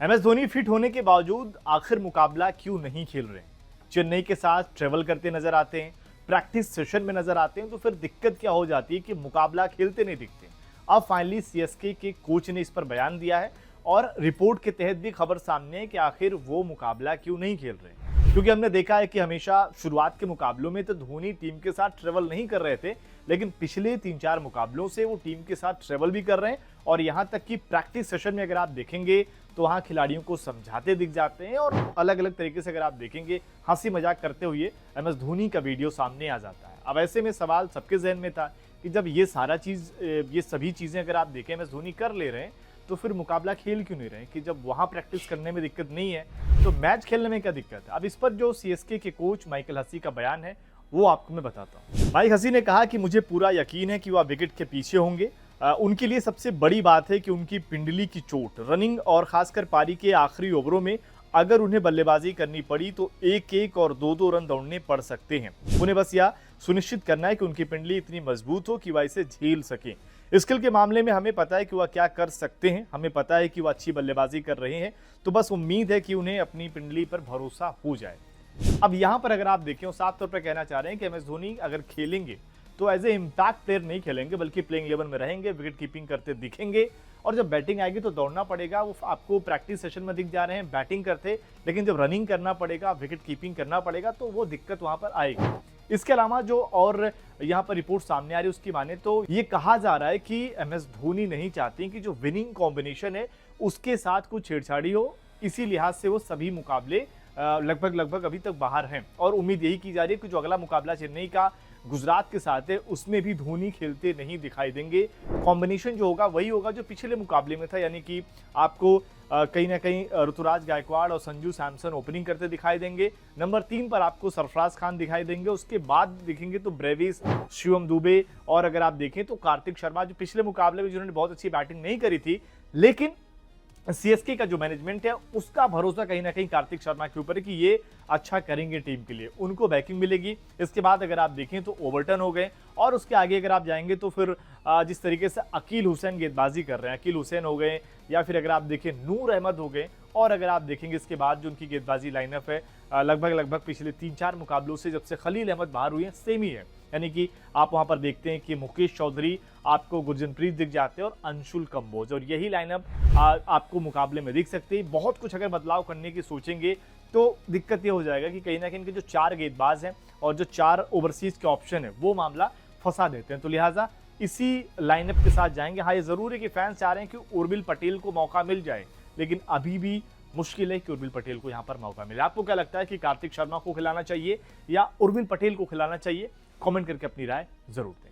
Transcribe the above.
MS Dhoni fit होने के बावजूद आखिर मुकाबला क्यों नहीं खेल रहे? चेन्नई के साथ ट्रेवल करते नजर आते हैं, प्रैक्टिस सेशन में नजर आते हैं, तो फिर दिक्कत क्या हो जाती है कि मुकाबला खेलते नहीं दिखते। अब फाइनली सीएसके के कोच ने इस पर बयान दिया है और रिपोर्ट के तहत भी खबर सामने है कि आखिर वो मुकाबला क्यों नहीं खेल रहे। क्योंकि हमने देखा है कि हमेशा शुरुआत के मुकाबलों में तो धोनी टीम के साथ ट्रेवल नहीं कर रहे थे, लेकिन पिछले 3-4 मुकाबलों से वो टीम के साथ ट्रेवल भी कर रहे हैं और यहां तक कि प्रैक्टिस सेशन में अगर आप देखेंगे तो वहां खिलाड़ियों को समझाते दिख जाते हैं और अलग अलग तरीके से अगर आप देखेंगे हंसी मजाक करते हुए एमएस धोनी का वीडियो सामने आ जाता है। अब ऐसे में सवाल सबके जहन में था कि जब ये सभी चीजें अगर आप देखें एमएस धोनी कर ले रहे हैं तो फिर मुकाबला खेल क्यों नहीं रहे? कि जब वहां प्रैक्टिस करने में दिक्कत नहीं है तो मैच खेलने में क्या दिक्कत है? अब इस पर जो सीएसके के कोच माइकल हसी का बयान है वो आपको मैं बताता हूँ। माइक हसी ने कहा कि मुझे पूरा यकीन है कि वह विकेट के पीछे होंगे। उनके लिए सबसे बड़ी बात है कि उनकी पिंडली की चोट, रनिंग और खासकर पारी के आखिरी ओवरों में अगर उन्हें बल्लेबाजी करनी पड़ी तो 1-1 और 2-2 रन दौड़ने पड़ सकते हैं। उन्हें बस यह सुनिश्चित करना है कि उनकी पिंडली इतनी मजबूत हो कि वह इसे झेल सकें। स्किल के मामले में हमें पता है कि वह क्या कर सकते हैं, हमें पता है कि वह अच्छी बल्लेबाजी कर रहे हैं, तो बस उम्मीद है कि उन्हें अपनी पिंडली पर भरोसा हो जाए। अब यहां पर अगर आप देखें और साफ तौर पर कहना चाह रहे हैं कि एमएस धोनी अगर खेलेंगे तो एज ए इम्पैक्ट प्लेयर नहीं खेलेंगे, बल्कि प्लेइंग 11 में रहेंगे, विकेट कीपिंग करते दिखेंगे और जब बैटिंग आएगी तो दौड़ना पड़ेगा। वो आपको प्रैक्टिस सेशन में दिख जा रहे हैं बैटिंग करते, लेकिन जब रनिंग करना पड़ेगा, विकेट कीपिंग करना पड़ेगा तो वो दिक्कत वहां पर आएगी। इसके अलावा जो और यहाँ पर रिपोर्ट सामने आ रही है उसकी माने तो ये कहा जा रहा है कि एमएस धोनी नहीं चाहती कि जो विनिंग कॉम्बिनेशन है उसके साथ कुछ छेड़छाड़ी हो, इसी लिहाज से वो सभी मुकाबले लगभग अभी तक बाहर हैं और उम्मीद यही की जा रही है कि जो अगला मुकाबला चेन्नई का गुजरात के साथ है उसमें भी धोनी खेलते नहीं दिखाई देंगे। कॉम्बिनेशन जो होगा वही होगा जो पिछले मुकाबले में था, यानी कि आपको कहीं ना कहीं ऋतुराज गायकवाड़ और संजू सैमसन ओपनिंग करते दिखाई देंगे। नंबर 3 पर आपको सरफराज खान दिखाई देंगे, उसके बाद देखेंगे तो ब्रेविस, शिवम दुबे और अगर आप देखें तो कार्तिक शर्मा, जो पिछले मुकाबले में जिन्होंने बहुत अच्छी बैटिंग नहीं करी थी, लेकिन सीएसके का जो मैनेजमेंट है उसका भरोसा कहीं ना कहीं कार्तिक शर्मा के ऊपर है कि ये अच्छा करेंगे टीम के लिए, उनको बैकिंग मिलेगी। इसके बाद अगर आप देखें तो ओवरटन हो गए और उसके आगे अगर आप जाएंगे तो फिर जिस तरीके से अकील हुसैन गेंदबाजी कर रहे हैं, अकील हुसैन हो गए या फिर अगर आप देखें नूर अहमद हो गए और अगर आप देखेंगे इसके बाद जो उनकी गेंदबाजी लाइनअप है लगभग पिछले 3-4 मुकाबलों से जब से खलील अहमद बाहर हुए हैं सेम ही है। यानी कि आप वहां पर देखते हैं कि मुकेश चौधरी, आपको गुरजनप्रीत दिख जाते हैं और अंशुल कंबोज, और यही लाइनअप आपको मुकाबले में दिख सकती है। बहुत कुछ अगर बदलाव करने की सोचेंगे तो दिक्कत ये हो जाएगा कि कहीं ना कहीं इनके जो 4 गेंदबाज हैं और जो 4 ओवरसीज के ऑप्शन है वो मामला फंसा देते हैं, तो लिहाजा इसी लाइनअप के साथ जाएंगे। हाँ, ये जरूर है कि फैंस चाह रहे हैं कि उर्मिल पटेल को मौका मिल जाए, लेकिन अभी भी मुश्किल है कि उर्मिल पटेल को यहां पर मौका मिले। आपको क्या लगता है कि कार्तिक शर्मा को खिलाना चाहिए या उर्मिल पटेल को खिलाना चाहिए? कमेंट करके अपनी राय जरूर दें।